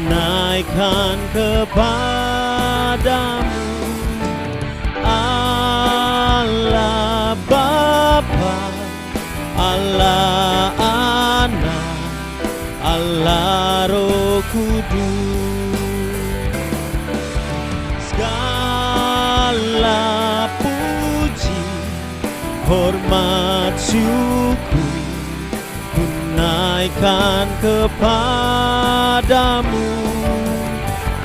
naikkan kepadamu, Allah Bapa, Allah Anak, Allah Roh Kudus. Segala puji, hormat, syukur ku naikkan kepadamu,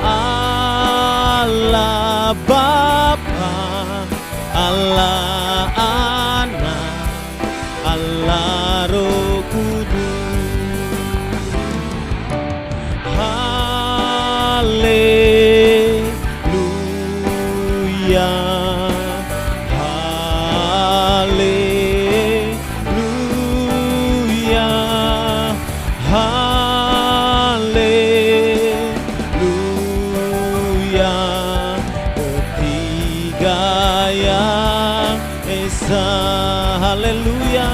Allah Bapa, Allah Anak, Allah Roh Kudus. Haleluya, haleluya, haleluya. Ketiga yang esa, haleluya,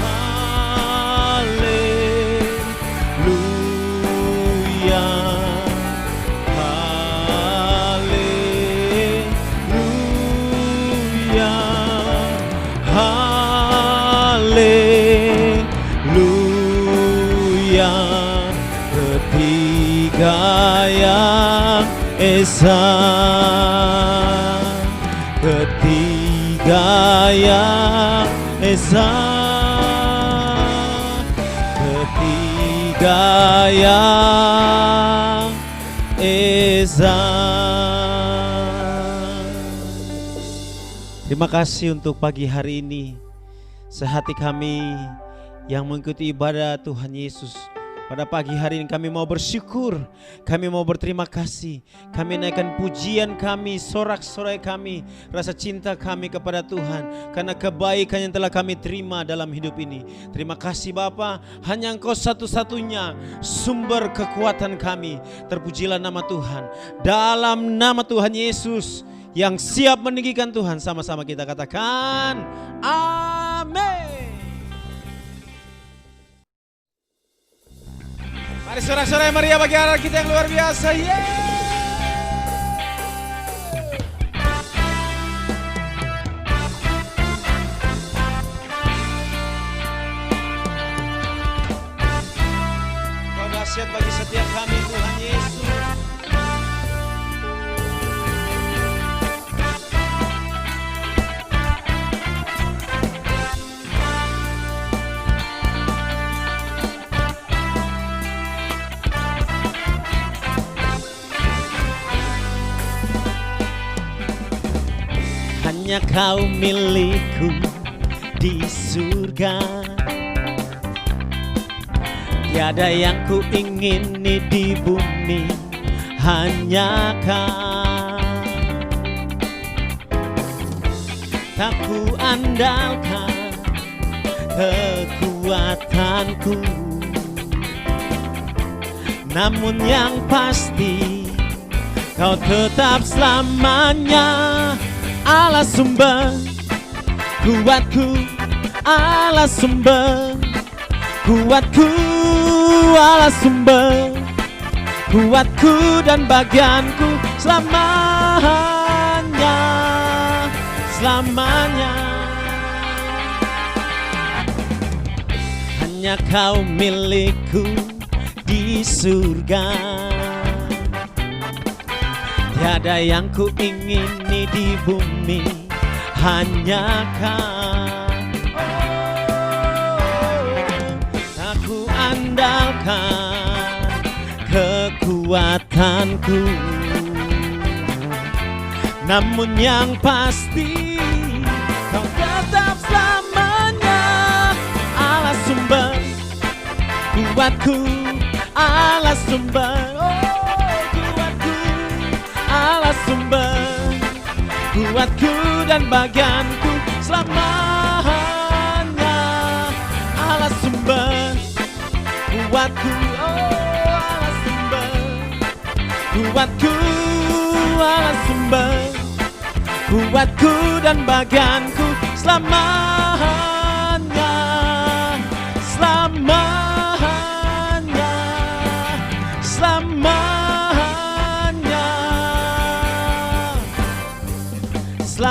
haleluya, haleluya, haleluya. Ketiga yang esa, ketiga yang esa, ketiga yang esa. Terima kasih untuk pagi hari ini. Sehati kami yang mengikuti ibadah Tuhan Yesus, pada pagi hari ini kami mau bersyukur, kami mau berterima kasih, kami naikkan pujian kami, sorak-sorai kami, rasa cinta kami kepada Tuhan karena kebaikan yang telah kami terima dalam hidup ini. Terima kasih Bapa, hanya Engkau satu-satunya sumber kekuatan kami. Terpujilah nama Tuhan. Dalam nama Tuhan Yesus yang siap meninggikan Tuhan, sama-sama kita katakan amin. Mari sorak-sorai Maria bagi Allah kita yang luar biasa. Kau dahsyat bagi setiap kami Tuhan Yesus. Hanya Kau milikku di surga, tiada yang ku ingini di bumi, hanya Kau. Tak ku andalkan kekuatanku, namun yang pasti Kau tetap selamanya Allah sumber kuatku, Allah sumber kuatku, Allah sumber kuatku dan bagianku selamanya, selamanya. Hanya Kau milikku di surga, tiada yang ku ingini di bumi, hanya Kau. Aku andalkan kekuatanku, namun yang pasti Kau tetap selamanya Allah sumber kuatku, Allah sumber Allah sumber kuatku dan bagianku selamanya, Allah sumber kuatku, Allah sumber kuatku, Allah sumber kuatku dan bagianku selamanya, selamanya,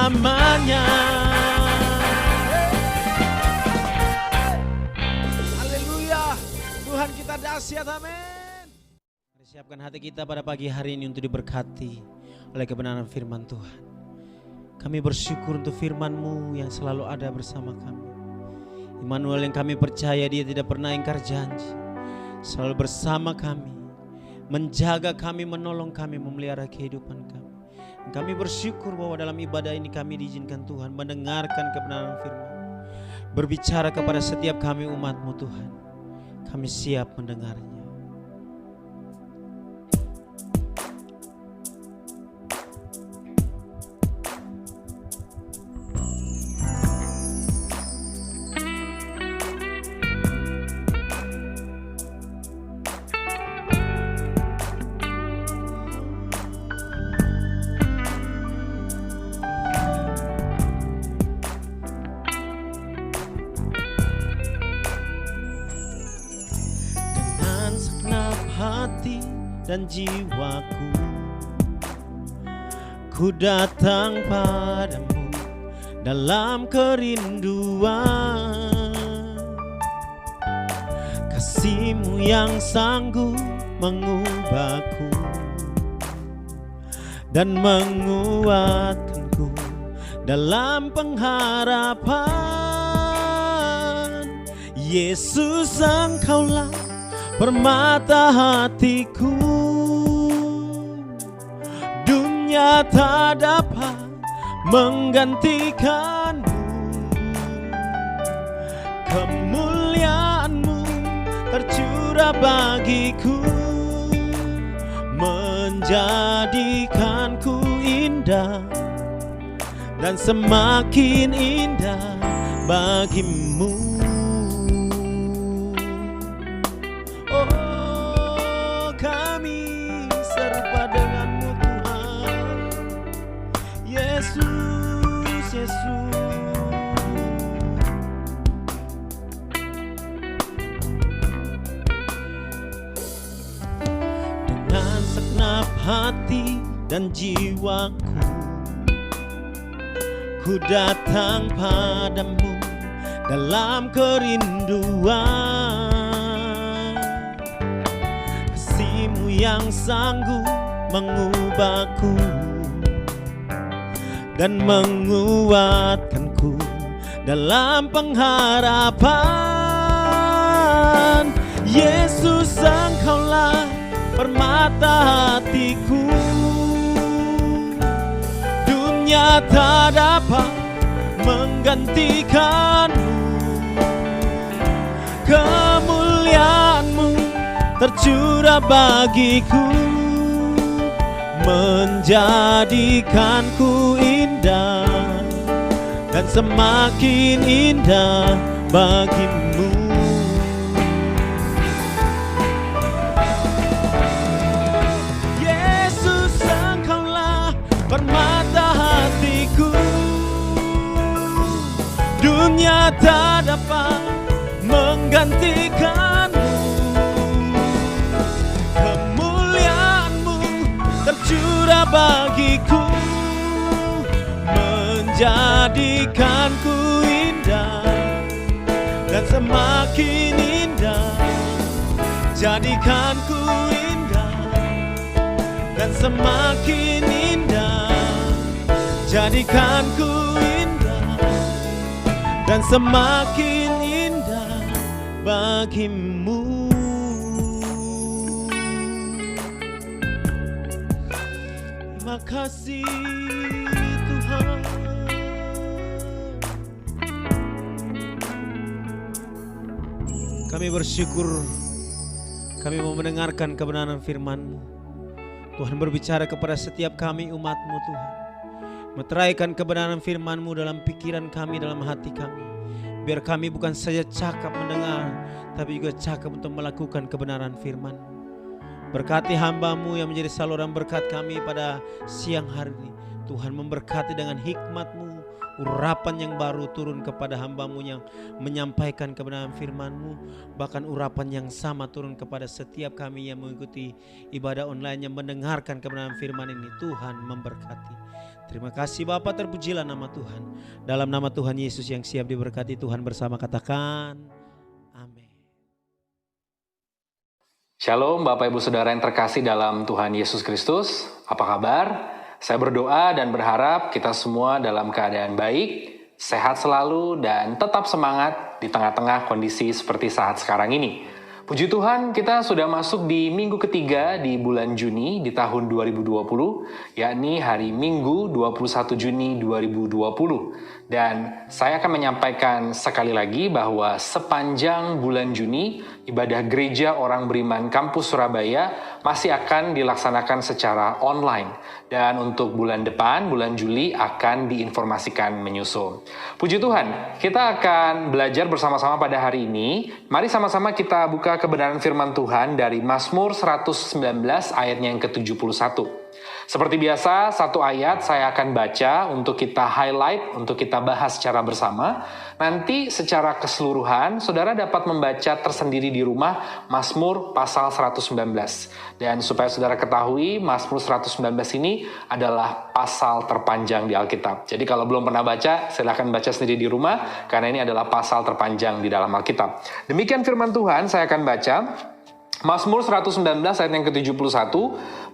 selamanya. Haleluya, Tuhan kita dahsyat, amin. Mari siapkan hati kita pada pagi hari ini untuk diberkati oleh kebenaran firman Tuhan. Kami bersyukur untuk firman-Mu yang selalu ada bersama kami. Immanuel, yang kami percaya Dia tidak pernah ingkar janji, selalu bersama kami, menjaga kami, menolong kami, memelihara kehidupan kami. Kami bersyukur bahwa dalam ibadah ini kami diizinkan Tuhan mendengarkan kebenaran firman, berbicara kepada setiap kami umat-Mu Tuhan. Kami siap mendengarnya. Dan jiwaku, ku datang padamu dalam kerinduan. Kasih-Mu yang sanggup mengubahku dan menguatkanku dalam pengharapan. Yesus, Engkaulah permata hatiku, dunia tak dapat menggantikan-Mu. Kemuliaan-Mu tercurah bagiku, menjadikanku indah dan semakin indah bagi-Mu. Dengan segenap hati dan jiwaku, ku datang padamu dalam kerinduan. Kasih-Mu yang sanggup mengubahku dan menguatkanku dalam pengharapan. Yesus, Engkaulah permata hatiku, dunia tak dapat menggantikan-Mu. Kemuliaan-Mu tercurah bagiku, menjadikanku indah dan semakin indah bagi-Mu. Yesus, Engkaulah permata hatiku, dunia tak dapat menggantikan-Mu. Kemuliaan-Mu tercurah bagiku, menjadikanku indah dan semakin indah. Jadikanku indah dan semakin indah. Jadikanku indah dan semakin indah bagi-Mu. Terima kasih Tuhan. Kami bersyukur, kami mau mendengarkan kebenaran firman-Mu. Tuhan, berbicara kepada setiap kami umat-Mu Tuhan. Meteraikan kebenaran firman-Mu dalam pikiran kami, dalam hati kami. Biar kami bukan saja cakap mendengar, tapi juga cakap untuk melakukan kebenaran firman-Mu. Berkati hamba-Mu yang menjadi saluran berkat kami pada siang hari ini. Tuhan, memberkati dengan hikmat-Mu, urapan yang baru turun kepada hamba-Mu yang menyampaikan kebenaran firman-Mu, bahkan urapan yang sama turun kepada setiap kami yang mengikuti ibadah online yang mendengarkan kebenaran firman ini. Tuhan memberkati. Terima kasih Bapa, terpujilah nama Tuhan. Dalam nama Tuhan Yesus yang siap diberkati, Tuhan bersama katakan amin. Shalom Bapak Ibu Saudara yang terkasih dalam Tuhan Yesus Kristus. Apa kabar? Saya berdoa dan berharap kita semua dalam keadaan baik, sehat selalu, dan tetap semangat di tengah-tengah kondisi seperti saat sekarang ini. Puji Tuhan, kita sudah masuk di minggu ketiga di bulan Juni di tahun 2020, yakni hari Minggu 21 Juni 2020. Dan saya akan menyampaikan sekali lagi bahwa sepanjang bulan Juni, ibadah gereja orang beriman kampus Surabaya masih akan dilaksanakan secara online. Dan untuk bulan depan, bulan Juli akan diinformasikan menyusul. Puji Tuhan, kita akan belajar bersama-sama pada hari ini. Mari sama-sama kita buka kebenaran firman Tuhan dari Mazmur 119 ayatnya yang ke-71. Seperti biasa, satu ayat saya akan baca untuk kita highlight, untuk kita bahas secara bersama. Nanti secara keseluruhan, saudara dapat membaca tersendiri di rumah Mazmur pasal 119. Dan supaya saudara ketahui, Mazmur 119 ini adalah pasal terpanjang di Alkitab. Jadi kalau belum pernah baca, silakan baca sendiri di rumah, karena ini adalah pasal terpanjang di dalam Alkitab. Demikian firman Tuhan, saya akan baca. Mazmur 119 ayat yang ke-71,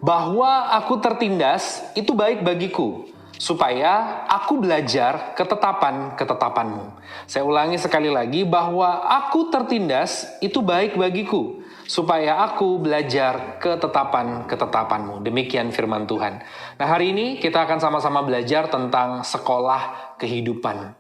bahwa aku tertindas itu baik bagiku, supaya aku belajar ketetapan-ketetapanmu. Saya ulangi sekali lagi, bahwa aku tertindas itu baik bagiku, supaya aku belajar ketetapan-ketetapanmu. Demikian firman Tuhan. Nah, hari ini kita akan sama-sama belajar tentang sekolah kehidupan.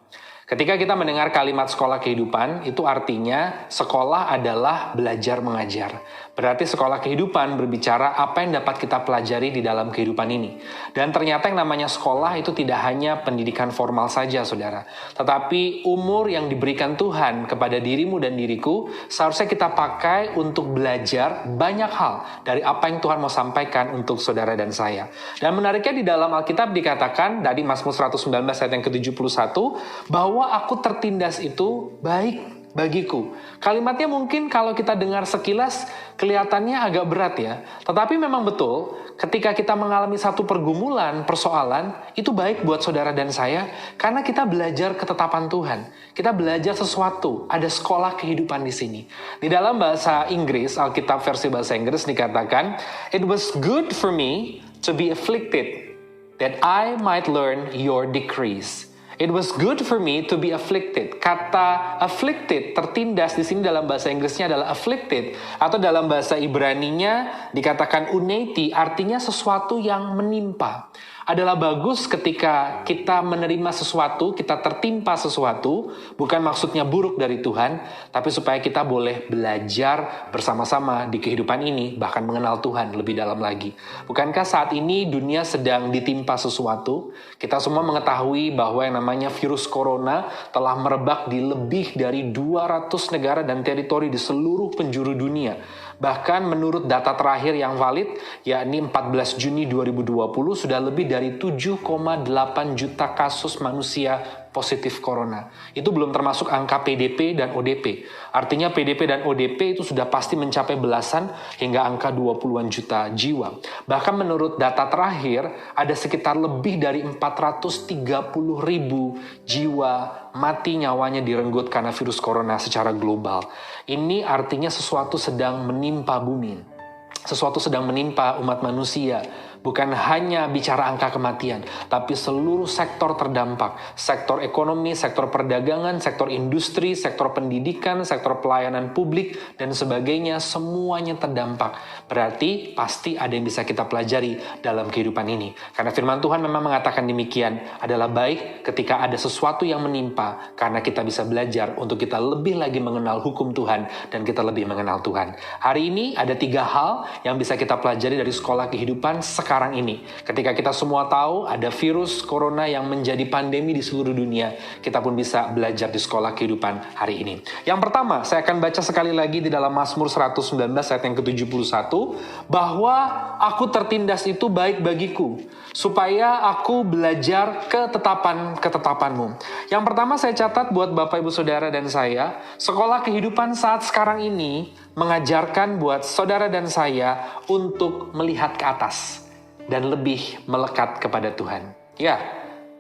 Ketika kita mendengar kalimat sekolah kehidupan, itu artinya sekolah adalah belajar mengajar. Berarti sekolah kehidupan berbicara apa yang dapat kita pelajari di dalam kehidupan ini. Dan ternyata yang namanya sekolah itu tidak hanya pendidikan formal saja, saudara. Tetapi umur yang diberikan Tuhan kepada dirimu dan diriku, seharusnya kita pakai untuk belajar banyak hal dari apa yang Tuhan mau sampaikan untuk saudara dan saya. Dan menariknya di dalam Alkitab dikatakan, dari Mazmur 119 ayat yang ke-71, bahwa aku tertindas itu baik bagiku. Kalimatnya mungkin kalau kita dengar sekilas kelihatannya agak berat ya. Tetapi memang betul, ketika kita mengalami satu pergumulan, persoalan, itu baik buat saudara dan saya karena kita belajar ketetapan Tuhan. Kita belajar sesuatu, ada sekolah kehidupan di sini. Di dalam bahasa Inggris, Alkitab versi bahasa Inggris dikatakan, "It was good for me to be afflicted, that I might learn your decrees." It was good for me to be afflicted. Kata afflicted, tertindas di sini dalam bahasa Inggrisnya adalah afflicted, atau dalam bahasa Ibraninya dikatakan uneti, artinya sesuatu yang menimpa. Adalah bagus ketika kita menerima sesuatu, kita tertimpa sesuatu, bukan maksudnya buruk dari Tuhan, tapi supaya kita boleh belajar bersama-sama di kehidupan ini, bahkan mengenal Tuhan lebih dalam lagi. Bukankah saat ini dunia sedang ditimpa sesuatu? Kita semua mengetahui bahwa yang namanya virus corona telah merebak di lebih dari 200 negara dan teritori di seluruh penjuru dunia. Bahkan menurut data terakhir yang valid, yakni 14 Juni 2020, sudah lebih dari 7,8 juta kasus manusia positif corona. Itu belum termasuk angka PDP dan ODP. Artinya PDP dan ODP itu sudah pasti mencapai belasan hingga angka 20-an juta jiwa. Bahkan menurut data terakhir, ada sekitar lebih dari 430 ribu jiwa mati nyawanya direnggut karena virus corona secara global. Ini artinya sesuatu sedang menimpa bumi. Sesuatu sedang menimpa umat manusia. Bukan hanya bicara angka kematian, tapi seluruh sektor terdampak. Sektor ekonomi, sektor perdagangan, sektor industri, sektor pendidikan, sektor pelayanan publik, dan sebagainya, semuanya terdampak. Berarti pasti ada yang bisa kita pelajari dalam kehidupan ini. Karena firman Tuhan memang mengatakan demikian, adalah baik ketika ada sesuatu yang menimpa, karena kita bisa belajar untuk kita lebih lagi mengenal hukum Tuhan, dan kita lebih mengenal Tuhan. Hari ini ada 3 hal yang bisa kita pelajari dari sekolah kehidupan. Sekali sekarang ini. Ketika kita semua tahu ada virus corona yang menjadi pandemi di seluruh dunia, kita pun bisa belajar di sekolah kehidupan hari ini. Yang pertama, saya akan baca sekali lagi di dalam Mazmur 119 ayat yang ke-71, bahwa aku tertindas itu baik bagiku, supaya aku belajar ketetapan-ketetapanmu. Yang pertama saya catat buat Bapak Ibu Saudara dan saya, sekolah kehidupan saat sekarang ini mengajarkan buat saudara dan saya untuk melihat ke atas dan lebih melekat kepada Tuhan. Ya,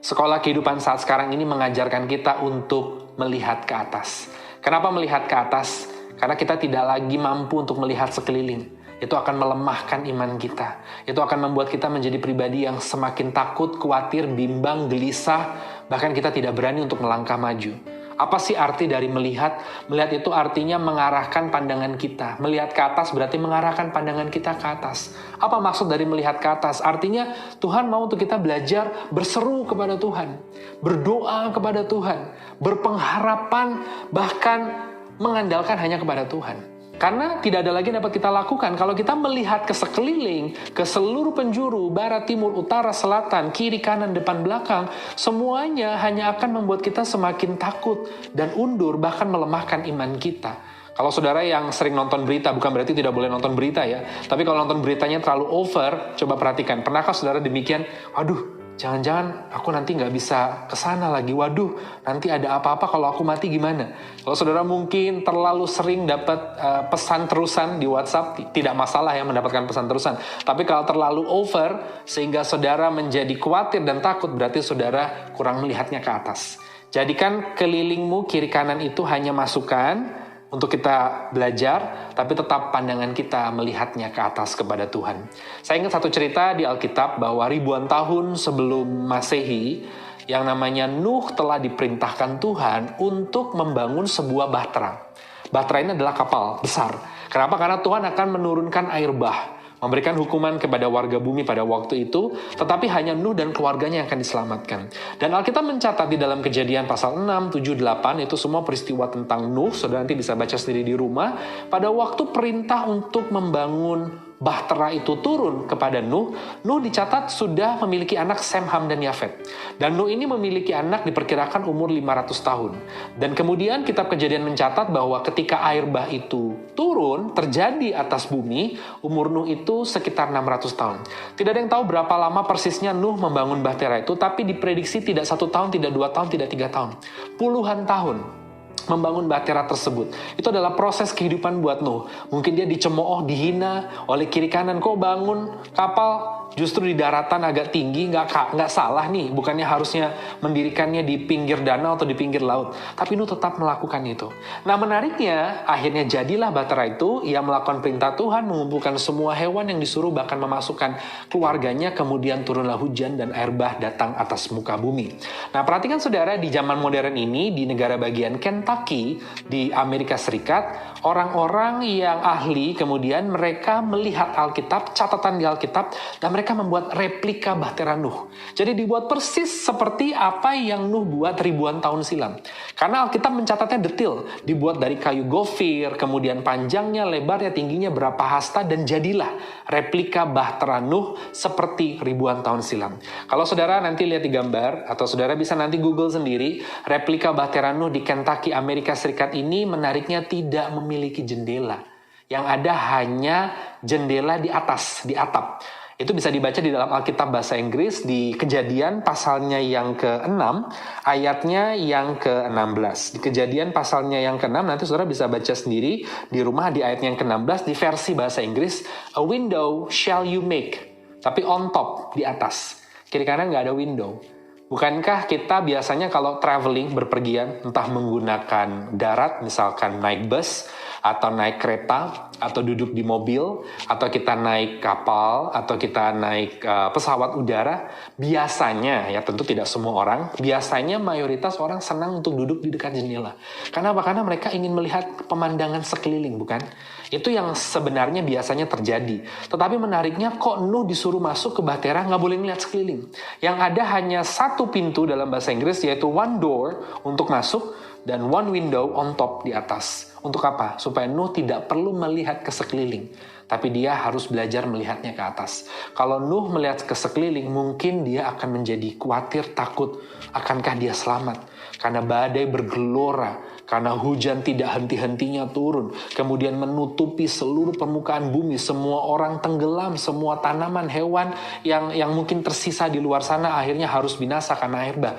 sekolah kehidupan saat sekarang ini mengajarkan kita untuk melihat ke atas. Kenapa melihat ke atas? Karena kita tidak lagi mampu untuk melihat sekeliling. Itu akan melemahkan iman kita. Itu akan membuat kita menjadi pribadi yang semakin takut, khawatir, bimbang, gelisah, bahkan kita tidak berani untuk melangkah maju. Apa sih arti dari melihat? Melihat itu artinya mengarahkan pandangan kita. Melihat ke atas berarti mengarahkan pandangan kita ke atas. Apa maksud dari melihat ke atas? Artinya Tuhan mau untuk kita belajar berseru kepada Tuhan, berdoa kepada Tuhan, berpengharapan, bahkan mengandalkan hanya kepada Tuhan. Karena tidak ada lagi yang dapat kita lakukan kalau kita melihat ke sekeliling, ke seluruh penjuru, barat, timur, utara, selatan, kiri, kanan, depan, belakang, semuanya hanya akan membuat kita semakin takut dan undur, bahkan melemahkan iman kita. Kalau saudara yang sering nonton berita, bukan berarti tidak boleh nonton berita ya, tapi kalau nonton beritanya terlalu over, coba perhatikan, pernahkah saudara demikian, waduh, jangan-jangan aku nanti nggak bisa kesana lagi. Waduh, nanti ada apa-apa kalau aku mati gimana? Kalau saudara mungkin terlalu sering dapat pesan terusan di WhatsApp, tidak masalah ya mendapatkan pesan terusan. Tapi kalau terlalu over, sehingga saudara menjadi khawatir dan takut, berarti saudara kurang melihatnya ke atas. Jadikan kelilingmu kiri kanan itu hanya masukan untuk kita belajar, tapi tetap pandangan kita melihatnya ke atas kepada Tuhan. Saya ingat satu cerita di Alkitab bahwa ribuan tahun sebelum Masehi, yang namanya Nuh telah diperintahkan Tuhan untuk membangun sebuah bahtera. Bahtera ini adalah kapal besar. Kenapa? Karena Tuhan akan menurunkan air bah, memberikan hukuman kepada warga bumi pada waktu itu, tetapi hanya Nuh dan keluarganya yang akan diselamatkan. Dan Alkitab mencatat di dalam Kejadian pasal 6, 7, 8, itu semua peristiwa tentang Nuh, saudara nanti bisa baca sendiri di rumah, pada waktu perintah untuk membangun bahtera itu turun kepada Nuh, Nuh dicatat sudah memiliki anak Sem, Ham, dan Yafet. Dan Nuh ini memiliki anak diperkirakan umur 500 tahun. Dan kemudian kitab Kejadian mencatat bahwa ketika air bah itu turun, terjadi atas bumi, umur Nuh itu sekitar 600 tahun. Tidak ada yang tahu berapa lama persisnya Nuh membangun bahtera itu, tapi diprediksi tidak 1 tahun, tidak 2 tahun, tidak 3 tahun. Puluhan tahun membangun bahtera tersebut. Itu adalah proses kehidupan buat Nuh. Mungkin dia dicemooh, dihina oleh kiri kanan. Kok bangun kapal justru di daratan agak tinggi, nggak salah nih. Bukannya harusnya mendirikannya di pinggir danau atau di pinggir laut. Tapi Nuh tetap melakukan itu. Nah menariknya, akhirnya jadilah bahtera itu. Ia melakukan perintah Tuhan, mengumpulkan semua hewan yang disuruh, bahkan memasukkan keluarganya. Kemudian turunlah hujan dan air bah datang atas muka bumi. Nah perhatikan saudara, di zaman modern ini, di negara bagian Kentucky, di Amerika Serikat, orang-orang yang ahli kemudian mereka melihat Alkitab, catatan di Alkitab, dan mereka membuat replika bahtera Nuh. Jadi dibuat persis seperti apa yang Nuh buat ribuan tahun silam. Karena Alkitab mencatatnya detail, dibuat dari kayu gofir, kemudian panjangnya, lebarnya, tingginya berapa hasta, dan jadilah replika bahtera Nuh seperti ribuan tahun silam. Kalau saudara nanti lihat di gambar, atau saudara bisa nanti Google sendiri, replika bahtera Nuh di Kentucky, Amerika Serikat ini menariknya tidak memiliki jendela. Yang ada hanya jendela di atas, di atap. Itu bisa dibaca di dalam Alkitab bahasa Inggris di Kejadian pasalnya yang ke-6, ayatnya yang ke-16. Di Kejadian pasalnya yang ke-6, nanti saudara bisa baca sendiri di rumah di ayatnya yang ke-16, di versi bahasa Inggris, a window shall you make. Tapi on top, di atas. Kiri kanan nggak ada window. Bukankah kita biasanya kalau traveling, berpergian, entah menggunakan darat, misalkan naik bus, atau naik kereta, atau duduk di mobil, atau kita naik kapal, atau kita naik pesawat udara, biasanya, ya tentu tidak semua orang, biasanya mayoritas orang senang untuk duduk di dekat jendela. Karena apa? Karena mereka ingin melihat pemandangan sekeliling, bukan? Itu yang sebenarnya biasanya terjadi. Tetapi menariknya, kok Nuh disuruh masuk ke bahtera, nggak boleh melihat sekeliling. Yang ada hanya satu pintu dalam bahasa Inggris, yaitu one door untuk masuk, dan one window on top di atas. Untuk apa? Supaya Nuh tidak perlu melihat ke sekeliling. tapi dia harus belajar melihatnya ke atas. Kalau Nuh melihat ke sekeliling, mungkin dia akan menjadi khawatir, takut, akankah dia selamat? Karena badai bergelora, karena hujan tidak henti-hentinya turun, kemudian menutupi seluruh permukaan bumi, semua orang tenggelam, semua tanaman, hewan yang mungkin tersisa di luar sana akhirnya harus binasa karena air bah.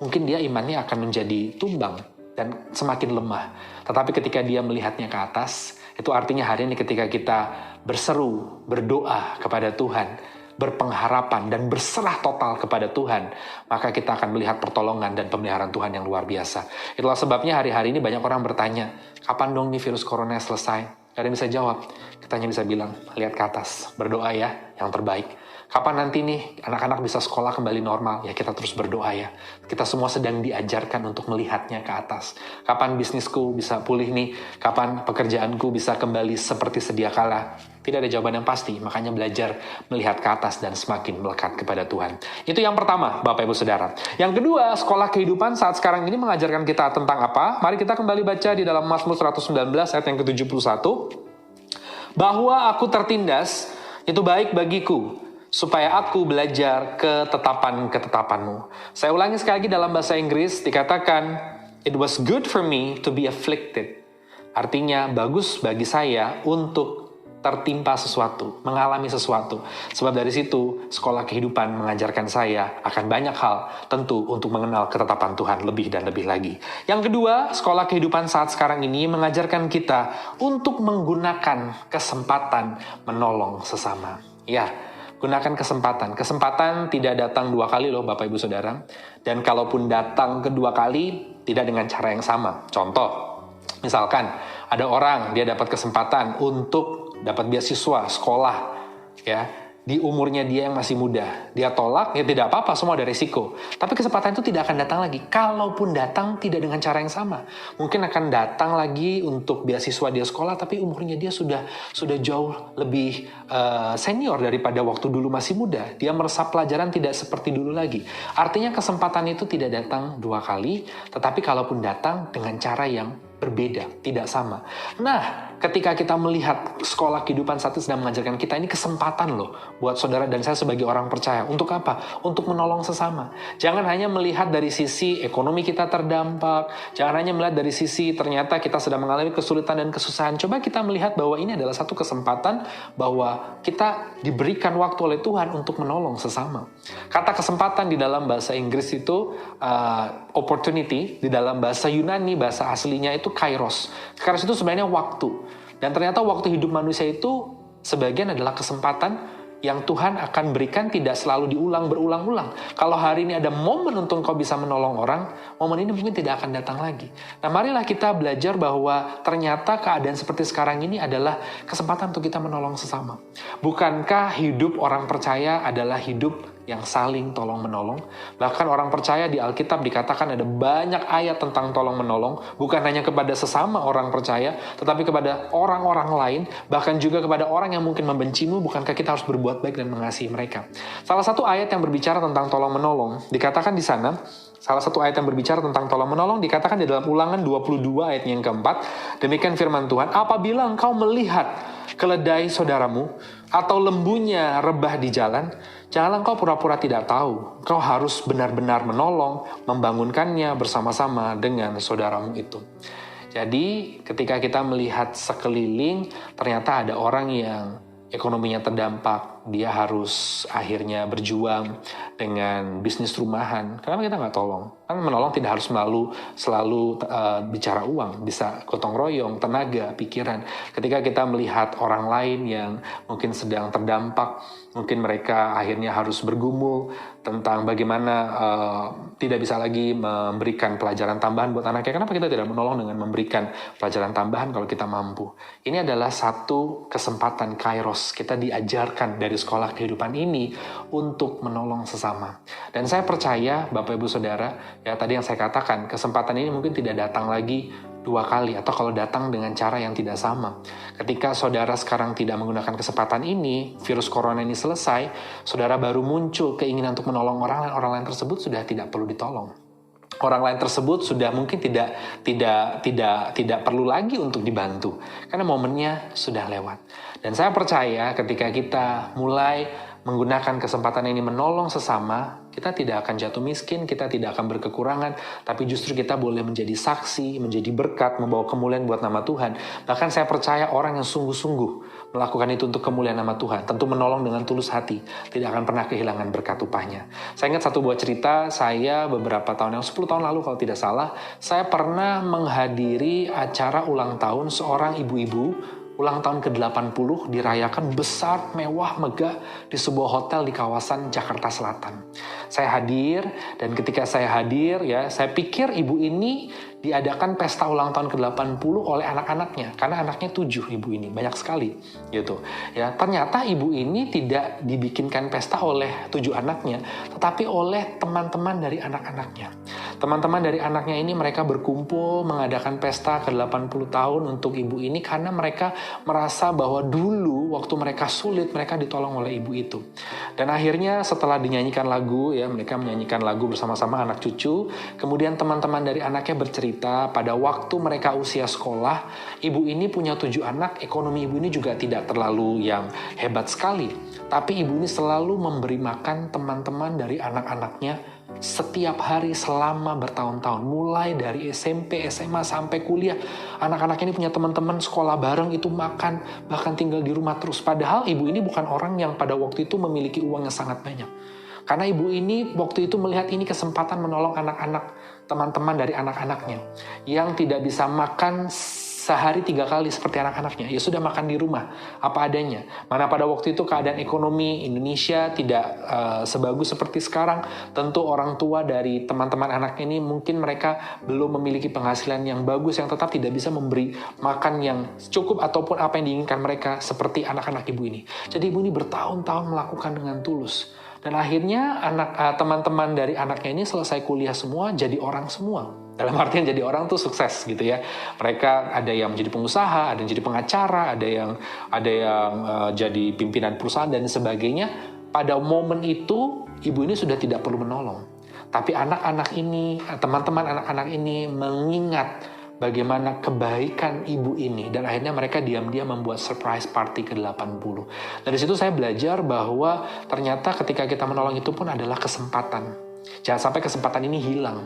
Mungkin dia imannya akan menjadi tumbang dan semakin lemah. Tetapi ketika dia melihatnya ke atas, itu artinya hari ini ketika kita berseru, berdoa kepada Tuhan, berpengharapan dan berserah total kepada Tuhan, maka kita akan melihat pertolongan dan pemeliharaan Tuhan yang luar biasa. Itulah sebabnya hari-hari ini banyak orang bertanya, kapan dong nih virus corona selesai? Gak ada yang bisa jawab. Kita hanya bisa bilang, lihat ke atas, berdoa ya, yang terbaik. Kapan nanti nih anak-anak bisa sekolah kembali normal? Ya kita terus berdoa ya. Kita semua sedang diajarkan untuk melihatnya ke atas. Kapan bisnisku bisa pulih nih? Kapan pekerjaanku bisa kembali seperti sedia kala? Tidak ada jawaban yang pasti, makanya belajar melihat ke atas dan semakin melekat kepada Tuhan. Itu yang pertama, Bapak Ibu Saudara. Yang kedua, sekolah kehidupan saat sekarang ini mengajarkan kita tentang apa? Mari kita kembali baca di dalam Mazmur 119 ayat yang ke-71. Bahwa aku tertindas, itu baik bagiku, supaya aku belajar ketetapan-ketetapanmu. Saya ulangi sekali lagi dalam bahasa Inggris, dikatakan, it was good for me to be afflicted. Artinya, bagus bagi saya untuk tertimpa sesuatu, mengalami sesuatu. Sebab dari situ, sekolah kehidupan mengajarkan saya akan banyak hal, tentu untuk mengenal ketetapan Tuhan lebih dan lebih lagi. Yang kedua, sekolah kehidupan saat sekarang ini mengajarkan kita untuk menggunakan kesempatan menolong sesama. Ya, gunakan kesempatan. Kesempatan tidak datang 2 kali loh Bapak Ibu Saudara. Dan kalaupun datang kedua kali, tidak dengan cara yang sama. Contoh, misalkan ada orang dia dapat kesempatan untuk dapat beasiswa sekolah ya di umurnya dia yang masih muda, dia tolak, ya tidak apa-apa, semua ada resiko. Tapi kesempatan itu tidak akan datang lagi. Kalaupun datang tidak dengan cara yang sama, mungkin akan datang lagi untuk beasiswa dia sekolah, tapi umurnya dia sudah jauh lebih senior daripada waktu dulu masih muda. Dia meresap pelajaran tidak seperti dulu lagi. Artinya kesempatan itu tidak datang 2 kali, tetapi kalaupun datang dengan cara yang berbeda, tidak sama. Nah, ketika kita melihat sekolah kehidupan saat ini sedang mengajarkan kita, ini kesempatan loh buat saudara dan saya sebagai orang percaya. Untuk apa? Untuk menolong sesama. Jangan hanya melihat dari sisi ekonomi kita terdampak, jangan hanya melihat dari sisi ternyata kita sedang mengalami kesulitan dan kesusahan. Coba kita melihat bahwa ini adalah satu kesempatan bahwa kita diberikan waktu oleh Tuhan untuk menolong sesama. Kata kesempatan di dalam bahasa Inggris itu opportunity, di dalam bahasa Yunani, bahasa aslinya itu kairos. Kairos itu sebenarnya waktu. Dan ternyata waktu hidup manusia itu sebagian adalah kesempatan yang Tuhan akan berikan tidak selalu diulang berulang-ulang. Kalau hari ini ada momen untuk kau bisa menolong orang, momen ini mungkin tidak akan datang lagi. Nah, marilah kita belajar bahwa ternyata keadaan seperti sekarang ini adalah kesempatan untuk kita menolong sesama. Bukankah hidup orang percaya adalah hidup yang saling tolong-menolong? Bahkan orang percaya di Alkitab dikatakan ada banyak ayat tentang tolong-menolong, bukan hanya kepada sesama orang percaya, tetapi kepada orang-orang lain, bahkan juga kepada orang yang mungkin membencimu. Bukankah kita harus berbuat baik dan mengasihi mereka? Salah satu ayat yang berbicara tentang tolong-menolong, dikatakan di sana, salah satu ayat yang berbicara tentang tolong-menolong dikatakan di dalam Ulangan 22 ayat yang keempat, demikian firman Tuhan, apabila engkau melihat keledai saudaramu atau lembunya rebah di jalan, janganlah engkau pura-pura tidak tahu. Engkau harus benar-benar menolong, membangunkannya bersama-sama dengan saudaramu itu. Jadi ketika kita melihat sekeliling, ternyata ada orang yang ekonominya terdampak, dia harus akhirnya berjuang dengan bisnis rumahan. Kenapa kita nggak tolong? Kan menolong tidak harus selalu bicara uang, bisa gotong royong, tenaga, pikiran. Ketika kita melihat orang lain yang mungkin sedang terdampak, mungkin mereka akhirnya harus bergumul tentang bagaimana tidak bisa lagi memberikan pelajaran tambahan buat anaknya. Kenapa kita tidak menolong dengan memberikan pelajaran tambahan kalau kita mampu? Ini adalah satu kesempatan kairos. Kita diajarkan dari sekolah kehidupan ini untuk menolong sesama. Dan saya percaya Bapak Ibu Saudara, ya tadi yang saya katakan, kesempatan ini mungkin tidak datang lagi 2 kali, atau kalau datang dengan cara yang tidak sama. Ketika saudara sekarang tidak menggunakan kesempatan ini, virus corona ini selesai, saudara baru muncul keinginan untuk menolong orang lain tersebut sudah tidak perlu ditolong. orang lain tersebut sudah mungkin tidak perlu lagi untuk dibantu karena momennya sudah lewat. Dan saya percaya ketika kita mulai menggunakan kesempatan ini menolong sesama, kita tidak akan jatuh miskin, kita tidak akan berkekurangan, tapi justru kita boleh menjadi saksi, menjadi berkat, membawa kemuliaan buat nama Tuhan. Bahkan saya percaya orang yang sungguh-sungguh melakukan itu untuk kemuliaan nama Tuhan, tentu menolong dengan tulus hati, tidak akan pernah kehilangan berkat upahnya. Saya ingat satu buah cerita, saya beberapa tahun yang 10 tahun lalu kalau tidak salah, saya pernah menghadiri acara ulang tahun seorang ibu-ibu, ulang tahun ke-80 dirayakan besar, mewah, megah di sebuah hotel di kawasan Jakarta Selatan. Saya hadir, dan ketika saya hadir, ya, saya pikir ibu ini diadakan pesta ulang tahun ke-80 oleh anak-anaknya, karena anaknya 7 ibu ini, banyak sekali gitu. Ya, ternyata ibu ini tidak dibikinkan pesta oleh 7 anaknya, tetapi oleh teman-teman dari anak-anaknya. Teman-teman dari anaknya ini mereka berkumpul mengadakan pesta ke-80 tahun untuk ibu ini karena mereka merasa bahwa dulu waktu mereka sulit mereka ditolong oleh ibu itu. Dan akhirnya setelah dinyanyikan lagu, ya, mereka menyanyikan lagu bersama-sama anak cucu, kemudian teman-teman dari anaknya bercerita pada waktu mereka usia sekolah, ibu ini punya 7 anak, ekonomi ibu ini juga tidak terlalu yang hebat sekali, tapi ibu ini selalu memberi makan teman-teman dari anak-anaknya setiap hari selama bertahun-tahun, mulai dari SMP, SMA sampai kuliah. Anak-anak ini punya teman-teman sekolah bareng, itu makan, bahkan tinggal di rumah terus. Padahal ibu ini bukan orang yang pada waktu itu memiliki uang yang sangat banyak. Karena ibu ini waktu itu melihat ini kesempatan menolong anak-anak, teman-teman dari anak-anaknya yang tidak bisa makan sehari 3 kali seperti anak-anaknya, ya sudah makan di rumah apa adanya. Mana pada waktu itu keadaan ekonomi Indonesia tidak sebagus seperti sekarang. Tentu orang tua dari teman-teman anak ini mungkin mereka belum memiliki penghasilan yang bagus, yang tetap tidak bisa memberi makan yang cukup ataupun apa yang diinginkan mereka seperti anak-anak ibu ini. Jadi ibu ini bertahun-tahun melakukan dengan tulus. Dan akhirnya teman-teman dari anaknya ini selesai kuliah semua, jadi orang semua. Dalam artian jadi orang tuh sukses gitu ya. Mereka ada yang menjadi pengusaha, ada yang jadi pengacara, ada yang jadi pimpinan perusahaan dan sebagainya. Pada momen itu ibu ini sudah tidak perlu menolong. Tapi anak-anak ini, teman-teman anak-anak ini mengingat bagaimana kebaikan ibu ini, dan akhirnya mereka diam-diam membuat surprise party ke-80. Dari situ saya belajar bahwa ternyata ketika kita menolong itu pun adalah kesempatan. Jangan sampai kesempatan ini hilang.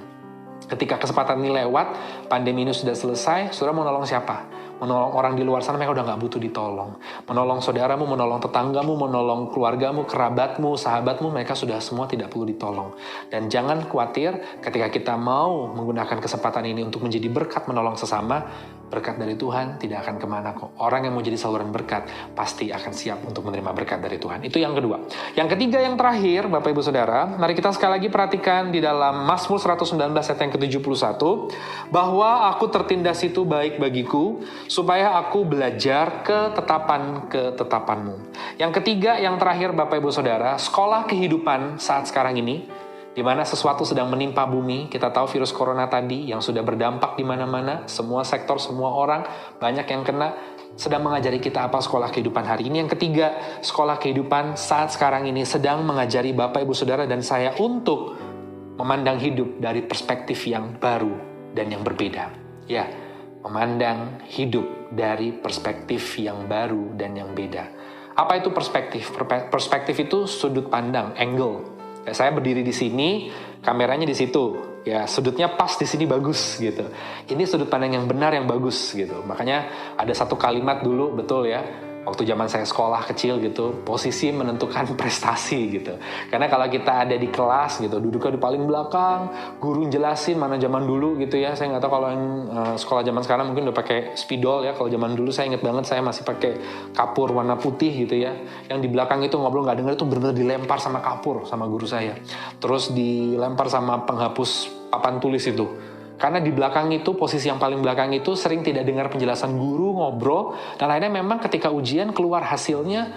Ketika kesempatan ini lewat, pandemi ini sudah selesai, saudara mau menolong siapa? Menolong orang di luar sana, mereka udah gak butuh ditolong. Menolong saudaramu, menolong tetanggamu, menolong keluargamu, kerabatmu, sahabatmu, mereka sudah semua tidak perlu ditolong. Dan jangan khawatir ketika kita mau menggunakan kesempatan ini untuk menjadi berkat menolong sesama, berkat dari Tuhan tidak akan kemana kok. Orang yang mau jadi saluran berkat pasti akan siap untuk menerima berkat dari Tuhan. Itu yang kedua. Yang ketiga, yang terakhir, Bapak Ibu Saudara, mari kita sekali lagi perhatikan di dalam Mazmur 119 ayat yang ke-71, bahwa aku tertindas itu baik bagiku, supaya aku belajar ketetapanmu. Yang ketiga, yang terakhir, Bapak Ibu Saudara, sekolah kehidupan saat sekarang ini, di mana sesuatu sedang menimpa bumi. Kita tahu virus corona tadi yang sudah berdampak di mana-mana, semua sektor, semua orang, banyak yang kena, sedang mengajari kita apa sekolah kehidupan hari ini. Yang ketiga, sekolah kehidupan saat sekarang ini sedang mengajari Bapak, Ibu, Saudara, dan saya untuk memandang hidup dari perspektif yang baru dan yang berbeda. Ya, memandang hidup dari perspektif yang baru dan yang beda. Apa itu perspektif? Perspektif itu sudut pandang, angle. Ya, saya berdiri di sini, kameranya di situ. Ya, sudutnya pas di sini bagus gitu. Ini sudut pandang yang benar, yang bagus gitu. Makanya ada satu kalimat dulu, betul ya, waktu zaman saya sekolah kecil gitu, posisi menentukan prestasi gitu. Karena kalau kita ada di kelas gitu, duduknya di paling belakang, guru jelasin, mana zaman dulu gitu ya. Saya nggak tahu kalau yang sekolah zaman sekarang mungkin udah pakai spidol ya. Kalau zaman dulu saya ingat banget, saya masih pakai kapur warna putih gitu ya. Yang di belakang itu ngobrol nggak dengar, itu benar-benar dilempar sama kapur sama guru saya. Terus dilempar sama penghapus papan tulis itu. Karena di belakang itu, posisi yang paling belakang itu sering tidak dengar penjelasan guru, ngobrol, dan akhirnya memang ketika ujian keluar hasilnya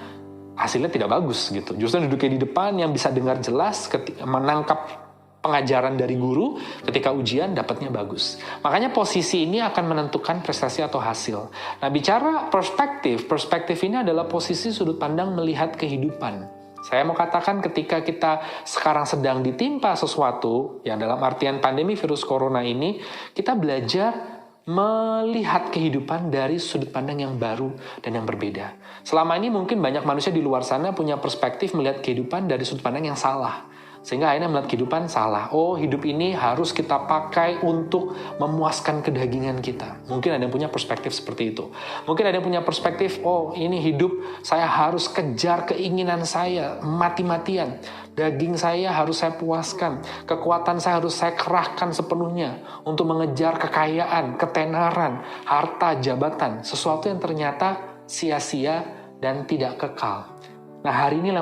tidak bagus gitu. Justru duduknya di depan yang bisa dengar jelas, menangkap pengajaran dari guru, ketika ujian dapatnya bagus. Makanya posisi ini akan menentukan prestasi atau hasil. Nah, bicara perspektif ini adalah posisi sudut pandang melihat kehidupan. Saya mau katakan ketika kita sekarang sedang ditimpa sesuatu, yang dalam artian pandemi virus corona ini, kita belajar melihat kehidupan dari sudut pandang yang baru dan yang berbeda. Selama ini mungkin banyak manusia di luar sana punya perspektif melihat kehidupan dari sudut pandang yang salah. Sehingga akhirnya melihat kehidupan salah. Oh, hidup ini harus kita pakai untuk memuaskan kedagingan kita. Mungkin ada yang punya perspektif seperti itu. Mungkin ada yang punya perspektif, oh ini hidup saya harus kejar keinginan saya mati-matian. Daging saya harus saya puaskan. Kekuatan saya harus saya kerahkan sepenuhnya untuk mengejar kekayaan, ketenaran, harta, jabatan. Sesuatu yang ternyata sia-sia dan tidak kekal. Nah, hari ini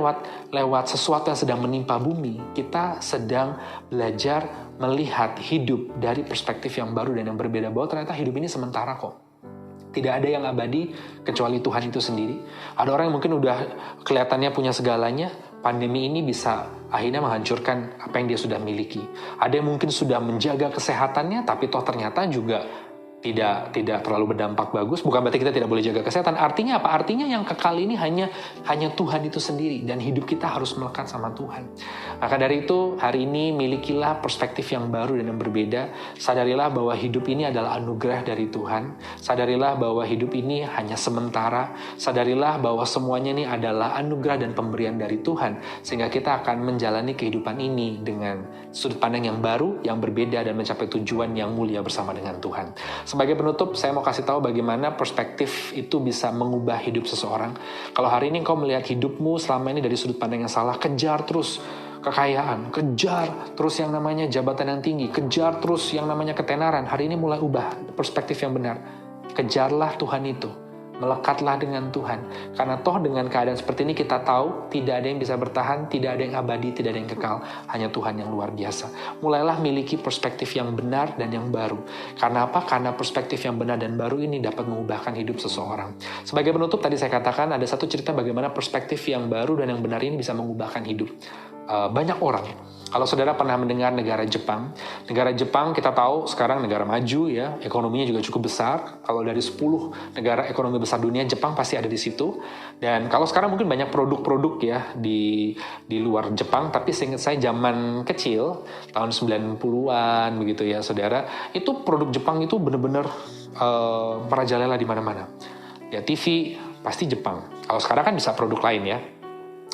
lewat sesuatu yang sedang menimpa bumi, kita sedang belajar melihat hidup dari perspektif yang baru dan yang berbeda, bahwa ternyata hidup ini sementara kok. Tidak ada yang abadi kecuali Tuhan itu sendiri. Ada orang yang mungkin udah kelihatannya punya segalanya, pandemi ini bisa akhirnya menghancurkan apa yang dia sudah miliki. Ada yang mungkin sudah menjaga kesehatannya, tapi toh ternyata juga tidak terlalu berdampak bagus. Bukan berarti kita tidak boleh jaga kesehatan. Artinya apa? Artinya yang kekal ini hanya Tuhan itu sendiri, dan hidup kita harus melekat sama Tuhan. Maka dari itu, hari ini milikilah perspektif yang baru dan yang berbeda. Sadarilah bahwa hidup ini adalah anugerah dari Tuhan. Sadarilah bahwa hidup ini hanya sementara. Sadarilah bahwa semuanya ini adalah anugerah dan pemberian dari Tuhan, sehingga kita akan menjalani kehidupan ini dengan sudut pandang yang baru, yang berbeda, dan mencapai tujuan yang mulia bersama dengan Tuhan. Sebagai penutup, saya mau kasih tahu bagaimana perspektif itu bisa mengubah hidup seseorang. Kalau hari ini kau melihat hidupmu selama ini dari sudut pandang yang salah, kejar terus kekayaan, kejar terus yang namanya jabatan yang tinggi, kejar terus yang namanya ketenaran. Hari ini mulai ubah perspektif yang benar. Kejarlah Tuhan itu. Melekatlah dengan Tuhan. Karena toh dengan keadaan seperti ini kita tahu tidak ada yang bisa bertahan, tidak ada yang abadi, tidak ada yang kekal. Hanya Tuhan yang luar biasa. Mulailah miliki perspektif yang benar dan yang baru. Karena apa? Karena perspektif yang benar dan baru ini dapat mengubahkan hidup seseorang. Sebagai penutup, tadi saya katakan ada satu cerita bagaimana perspektif yang baru dan yang benar ini bisa mengubahkan hidup banyak orang. Kalau saudara pernah mendengar negara Jepang kita tahu sekarang negara maju ya, ekonominya juga cukup besar. Kalau dari 10 negara ekonomi besar dunia, Jepang pasti ada di situ. Dan kalau sekarang mungkin banyak produk-produk ya di luar Jepang, tapi seingat saya zaman kecil, tahun 90-an begitu ya saudara, itu produk Jepang itu benar-benar merajalela di mana-mana. Ya TV pasti Jepang. Kalau sekarang kan bisa produk lain ya.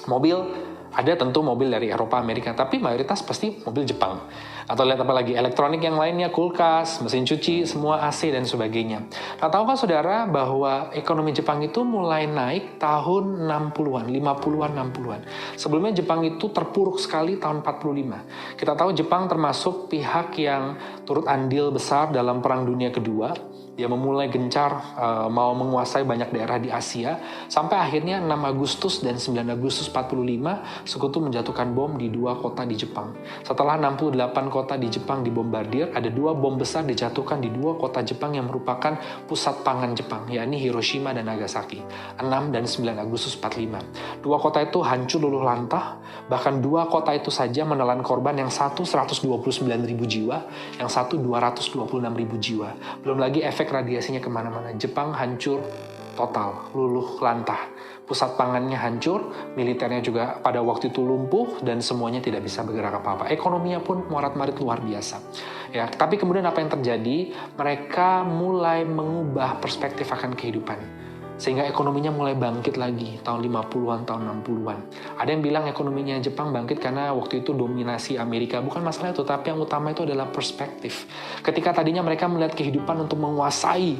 Mobil ada tentu mobil dari Eropa, Amerika, tapi mayoritas pasti mobil Jepang. Atau lihat apa lagi, elektronik yang lainnya, kulkas, mesin cuci, semua AC dan sebagainya. Nah, tahukah saudara bahwa ekonomi Jepang itu mulai naik tahun 60-an, 50-an, 60-an. Sebelumnya Jepang itu terpuruk sekali tahun 45. Kita tahu Jepang termasuk pihak yang turut andil besar dalam Perang Dunia Kedua. Dia memulai gencar mau menguasai banyak daerah di Asia, sampai akhirnya 6 Agustus dan 9 Agustus 45 sekutu menjatuhkan bom di 2 kota di Jepang. Setelah 68 kota di Jepang dibombardir, ada 2 bom besar dijatuhkan di 2 kota Jepang yang merupakan pusat pangan Jepang, yakni Hiroshima dan Nagasaki, 6 dan 9 Agustus 45. 2 kota itu hancur luluh lantah, bahkan 2 kota itu saja menelan korban, yang satu 129.000 jiwa, yang satu 226.000 jiwa. Belum lagi efek radiasinya kemana-mana. Jepang hancur total, luluh lantah. Pusat pangannya hancur, militernya juga pada waktu itu lumpuh, dan semuanya tidak bisa bergerak apa-apa. Ekonominya pun morat-marit luar biasa. Ya, tapi kemudian apa yang terjadi? Mereka mulai mengubah perspektif akan kehidupan. Sehingga ekonominya mulai bangkit lagi tahun 50-an, tahun 60-an. Ada yang bilang ekonominya Jepang bangkit karena waktu itu dominasi Amerika. Bukan masalah itu, tapi yang utama itu adalah perspektif. Ketika tadinya mereka melihat kehidupan untuk menguasai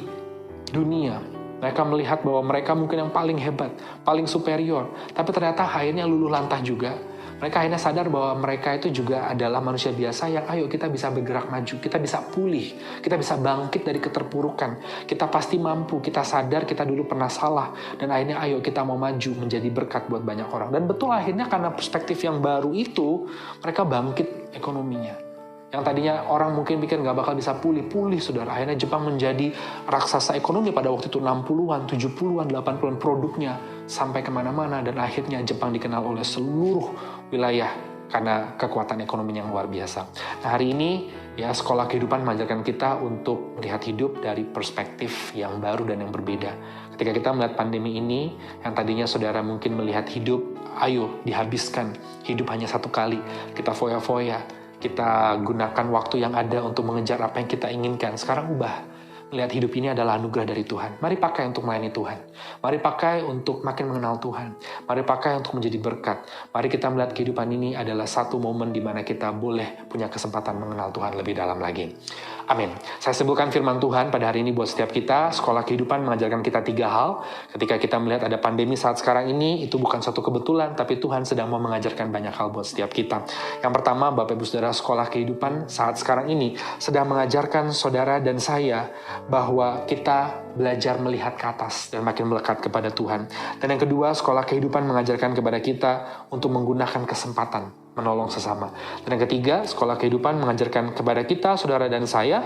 dunia, mereka melihat bahwa mereka mungkin yang paling hebat, paling superior. Tapi ternyata akhirnya luluh lantah juga. Mereka akhirnya sadar bahwa mereka itu juga adalah manusia biasa yang ayo kita bisa bergerak maju, kita bisa pulih, kita bisa bangkit dari keterpurukan. Kita pasti mampu, kita sadar kita dulu pernah salah, dan akhirnya ayo kita mau maju menjadi berkat buat banyak orang. Dan betul akhirnya karena perspektif yang baru itu, mereka bangkit ekonominya. Yang tadinya orang mungkin pikir nggak bakal bisa pulih saudara. Akhirnya Jepang menjadi raksasa ekonomi pada waktu itu 60-an, 70-an, 80-an, produknya sampai kemana-mana. Dan akhirnya Jepang dikenal oleh seluruh wilayah karena kekuatan ekonomi yang luar biasa. Nah, hari ini ya sekolah kehidupan mengajarkan kita untuk melihat hidup dari perspektif yang baru dan yang berbeda. Ketika kita melihat pandemi ini, yang tadinya saudara mungkin melihat hidup, ayo dihabiskan, hidup hanya satu kali, kita foya-foya, kita gunakan waktu yang ada untuk mengejar apa yang kita inginkan. Sekarang ubah. Melihat hidup ini adalah anugerah dari Tuhan. Mari pakai untuk melayani Tuhan. Mari pakai untuk makin mengenal Tuhan. Mari pakai untuk menjadi berkat. Mari kita melihat kehidupan ini adalah satu momen di mana kita boleh punya kesempatan mengenal Tuhan lebih dalam lagi. Amin. Saya sebutkan firman Tuhan pada hari ini buat setiap kita. Sekolah kehidupan mengajarkan kita 3 hal. Ketika kita melihat ada pandemi saat sekarang ini, itu bukan suatu kebetulan, tapi Tuhan sedang mau mengajarkan banyak hal buat setiap kita. Yang pertama, Bapak Ibu Saudara, sekolah kehidupan saat sekarang ini sedang mengajarkan saudara dan saya bahwa kita belajar melihat ke atas dan makin melekat kepada Tuhan. Dan yang kedua, sekolah kehidupan mengajarkan kepada kita untuk menggunakan kesempatan menolong sesama. Dan yang ketiga, sekolah kehidupan mengajarkan kepada kita, saudara dan saya,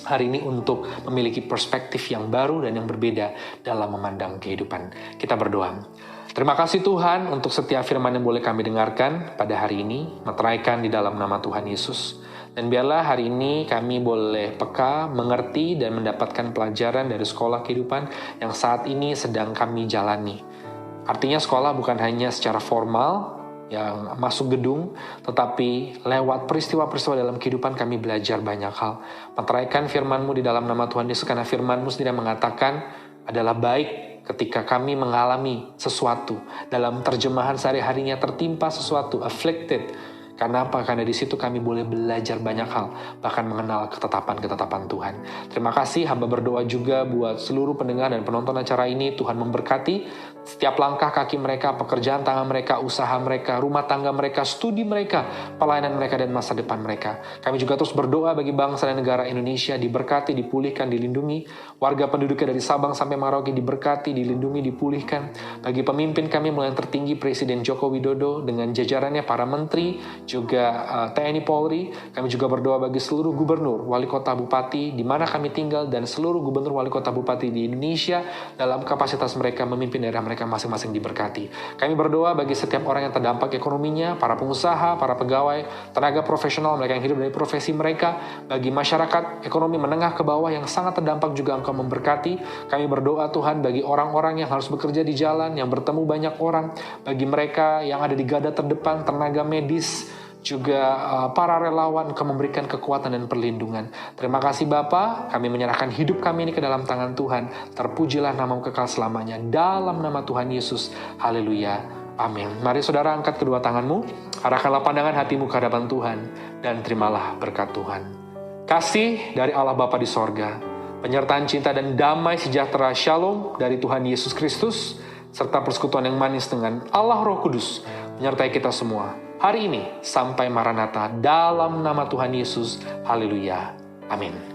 hari ini untuk memiliki perspektif yang baru dan yang berbeda dalam memandang kehidupan. Kita berdoa. Terima kasih Tuhan untuk setiap firman yang boleh kami dengarkan pada hari ini, meteraikan di dalam nama Tuhan Yesus. Dan biarlah hari ini kami boleh peka, mengerti, dan mendapatkan pelajaran dari sekolah kehidupan yang saat ini sedang kami jalani. Artinya sekolah bukan hanya secara formal, yang masuk gedung, tetapi lewat peristiwa-peristiwa dalam kehidupan kami belajar banyak hal. Meteraikan firman-Mu di dalam nama Tuhan Yesus, karena firman-Mu sendiri mengatakan adalah baik ketika kami mengalami sesuatu. Dalam terjemahan sehari-harinya tertimpa sesuatu, afflicted. Karena apa? Karena di situ kami boleh belajar banyak hal, bahkan mengenal ketetapan-ketetapan Tuhan. Terima kasih, hamba berdoa juga buat seluruh pendengar dan penonton acara ini. Tuhan memberkati setiap langkah kaki mereka, pekerjaan tangan mereka, usaha mereka, rumah tangga mereka, studi mereka, pelayanan mereka, dan masa depan mereka. Kami juga terus berdoa bagi bangsa dan negara Indonesia, diberkati, dipulihkan, dilindungi. Warga penduduknya dari Sabang sampai Merauke diberkati, dilindungi, dipulihkan. Bagi pemimpin kami mulai yang tertinggi, Presiden Joko Widodo dengan jajarannya, para menteri, juga TNI Polri. Kami juga berdoa bagi seluruh gubernur, wali kota, bupati, di mana kami tinggal, dan seluruh gubernur, wali kota, bupati di Indonesia dalam kapasitas mereka memimpin daerah mereka masing-masing diberkati. Kami berdoa bagi setiap orang yang terdampak ekonominya, para pengusaha, para pegawai, tenaga profesional, mereka yang hidup dari profesi mereka, bagi masyarakat ekonomi menengah ke bawah yang sangat terdampak juga Engkau memberkati. Kami berdoa Tuhan bagi orang-orang yang harus bekerja di jalan, yang bertemu banyak orang, bagi mereka yang ada di garda terdepan, tenaga medis, juga para relawan, Engkau memberikan kekuatan dan perlindungan. Terima kasih Bapa, kami menyerahkan hidup kami ini ke dalam tangan Tuhan. Terpujilah nama-Mu kekal selamanya. Dalam nama Tuhan Yesus. Haleluya. Amin. Mari saudara angkat kedua tanganmu, arahkanlah pandangan hatimu ke hadapan Tuhan, dan terimalah berkat Tuhan. Kasih dari Allah Bapa di sorga, penyertaan cinta dan damai sejahtera Shalom dari Tuhan Yesus Kristus, serta persekutuan yang manis dengan Allah Roh Kudus, menyertai kita semua hari ini sampai Maranatha, dalam nama Tuhan Yesus. Haleluya. Amin.